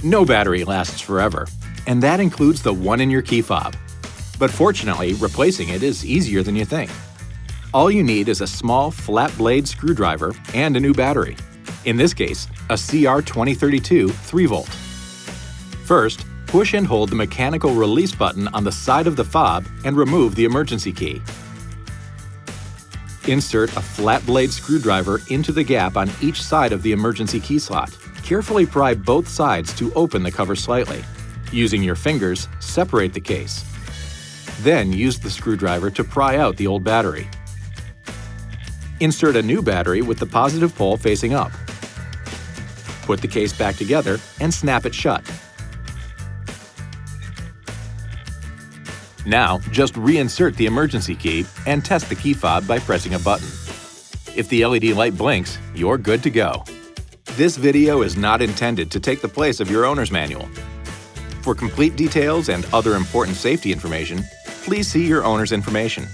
No battery lasts forever, and that includes the one in your key fob. But fortunately, replacing it is easier than you think. All you need is a small, flat blade screwdriver and a new battery. In this case, a CR2032 3V. First, push and hold the mechanical release button on the side of the fob and remove the emergency key. Insert a flat blade screwdriver into the gap on each side of the emergency key slot. Carefully pry both sides to open the cover slightly. Using your fingers, separate the case. Then use the screwdriver to pry out the old battery. Insert a new battery with the positive pole facing up. Put the case back together and snap it shut. Now, just reinsert the emergency key and test the key fob by pressing a button. If the LED light blinks, you're good to go. This video is not intended to take the place of your owner's manual. For complete details and other important safety information, please see your owner's information.